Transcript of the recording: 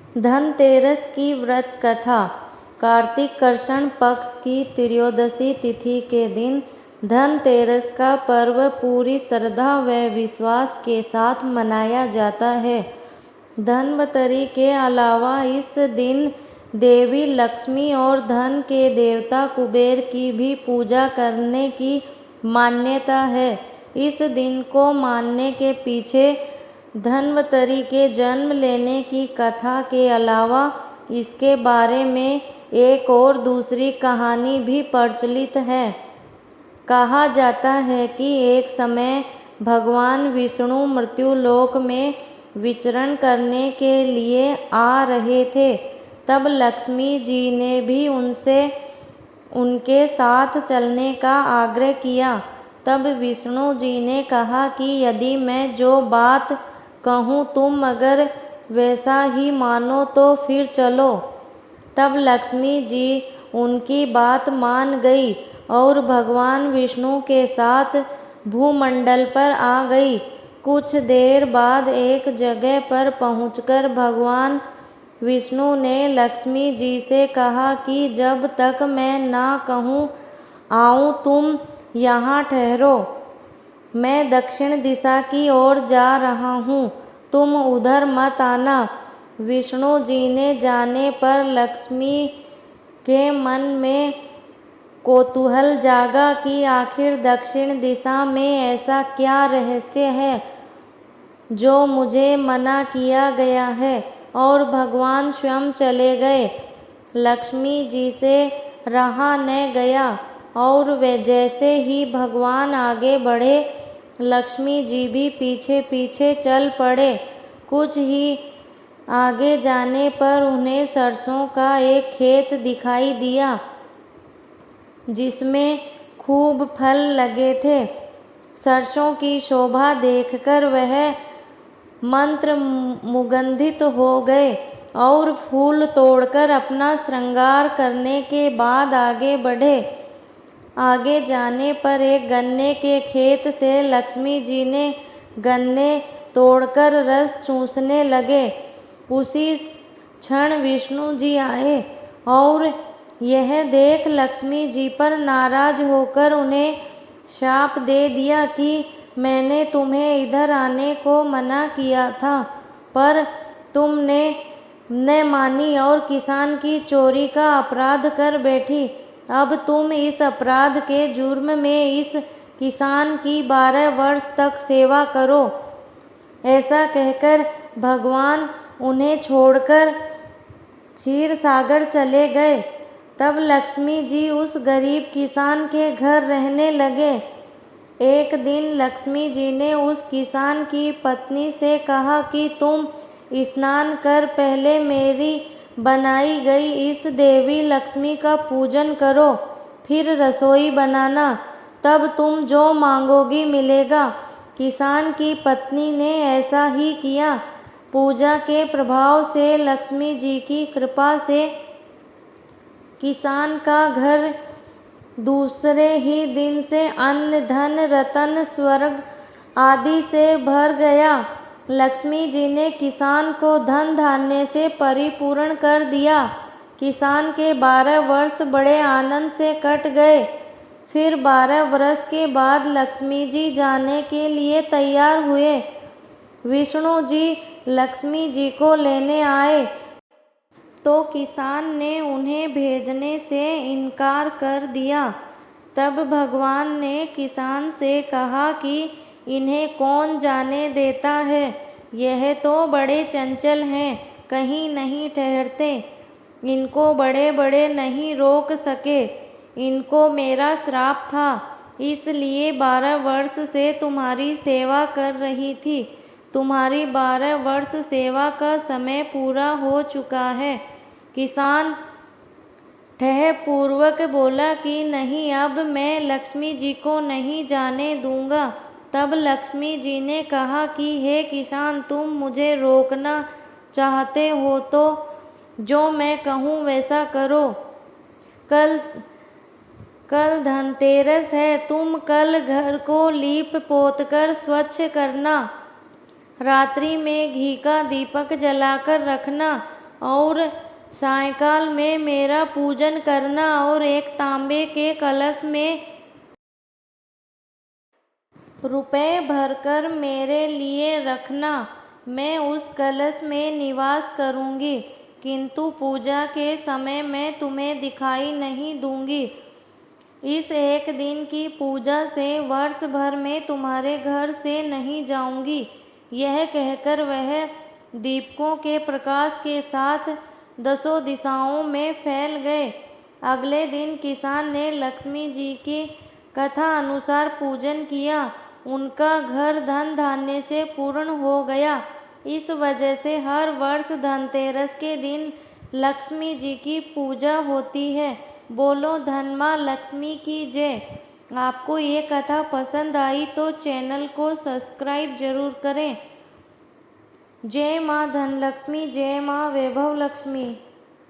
धनतेरस की व्रत कथा। कार्तिक कृष्ण पक्ष की त्रयोदशी तिथि के दिन धनतेरस का पर्व पूरी श्रद्धा व विश्वास के साथ मनाया जाता है। धन्वंतरि के अलावा इस दिन देवी लक्ष्मी और धन के देवता कुबेर की भी पूजा करने की मान्यता है। इस दिन को मानने के पीछे धन्वंतरि के जन्म लेने की कथा के अलावा इसके बारे में एक और दूसरी कहानी भी प्रचलित है। कहा जाता है कि एक समय भगवान विष्णु मृत्युलोक में विचरण करने के लिए आ रहे थे। तब लक्ष्मी जी ने भी उनसे उनके साथ चलने का आग्रह किया। तब विष्णु जी ने कहा कि यदि मैं जो बात कहूँ तुम अगर वैसा ही मानो तो फिर चलो। तब लक्ष्मी जी उनकी बात मान गई और भगवान विष्णु के साथ भूमंडल पर आ गई। कुछ देर बाद एक जगह पर पहुंचकर भगवान विष्णु ने लक्ष्मी जी से कहा कि जब तक मैं ना कहूँ आऊँ तुम यहाँ ठहरो। मैं दक्षिण दिशा की ओर जा रहा हूँ, तुम उधर मत आना। विष्णु जी ने जाने पर लक्ष्मी के मन में कौतूहल जागा कि आखिर दक्षिण दिशा में ऐसा क्या रहस्य है जो मुझे मना किया गया है, और भगवान स्वयं चले गए। लक्ष्मी जी से रहा न गया और वे जैसे ही भगवान आगे बढ़े लक्ष्मी जी भी पीछे पीछे चल पड़े। कुछ ही आगे जाने पर उन्हें सरसों का एक खेत दिखाई दिया जिसमें खूब फल लगे थे। सरसों की शोभा देखकर वह मंत्रमुग्धित हो गए और फूल तोड़कर अपना श्रृंगार करने के बाद आगे बढ़े। आगे जाने पर एक गन्ने के खेत से लक्ष्मी जी ने गन्ने तोड़कर रस चूसने लगे। उसी क्षण विष्णु जी आए और यह देख लक्ष्मी जी पर नाराज होकर उन्हें शाप दे दिया कि मैंने तुम्हें इधर आने को मना किया था, पर तुमने न मानी और किसान की चोरी का अपराध कर बैठी। अब तुम इस अपराध के जुर्म में इस किसान की 12 वर्ष तक सेवा करो। ऐसा कहकर भगवान उन्हें छोड़कर क्षीर सागर चले गए। तब लक्ष्मी जी उस गरीब किसान के घर रहने लगे। एक दिन लक्ष्मी जी ने उस किसान की पत्नी से कहा कि तुम स्नान कर पहले मेरी बनाई गई इस देवी लक्ष्मी का पूजन करो, फिर रसोई बनाना, तब तुम जो मांगोगी मिलेगा। किसान की पत्नी ने ऐसा ही किया। पूजा के प्रभाव से लक्ष्मी जी की कृपा से किसान का घर दूसरे ही दिन से अन्न धन रतन स्वर्ग आदि से भर गया। लक्ष्मी जी ने किसान को धन धान्य से परिपूर्ण कर दिया। किसान के 12 वर्ष बड़े आनंद से कट गए। फिर 12 वर्ष के बाद लक्ष्मी जी जाने के लिए तैयार हुए। विष्णु जी लक्ष्मी जी को लेने आए तो किसान ने उन्हें भेजने से इनकार कर दिया। तब भगवान ने किसान से कहा कि इन्हें कौन जाने देता है, यह तो बड़े चंचल हैं, कहीं नहीं ठहरते, इनको बड़े बड़े नहीं रोक सके। इनको मेरा श्राप था, इसलिए 12 वर्ष से तुम्हारी सेवा कर रही थी। तुम्हारी 12 वर्ष सेवा का समय पूरा हो चुका है। किसान ठह पूर्वक बोला कि नहीं, अब मैं लक्ष्मी जी को नहीं जाने दूंगा। तब लक्ष्मी जी ने कहा कि हे किसान, तुम मुझे रोकना चाहते हो तो जो मैं कहूँ वैसा करो। कल धनतेरस है, तुम कल घर को लीप पोत कर स्वच्छ करना। रात्रि में घी का दीपक जलाकर रखना और सायंकाल में मेरा पूजन करना और एक तांबे के कलश में रुपए भरकर मेरे लिए रखना। मैं उस कलश में निवास करूंगी, किंतु पूजा के समय मैं तुम्हें दिखाई नहीं दूंगी। इस एक दिन की पूजा से वर्ष भर में तुम्हारे घर से नहीं जाऊंगी। यह कहकर वह दीपकों के प्रकाश के साथ 10 दिशाओं में फैल गए। अगले दिन किसान ने लक्ष्मी जी की कथा अनुसार पूजन किया। उनका घर धन धान्य से पूर्ण हो गया। इस वजह से हर वर्ष धनतेरस के दिन लक्ष्मी जी की पूजा होती है। बोलो धन माँ लक्ष्मी की जय। आपको ये कथा पसंद आई तो चैनल को सब्सक्राइब जरूर करें। जय माँ धनलक्ष्मी, जय माँ वैभव लक्ष्मी।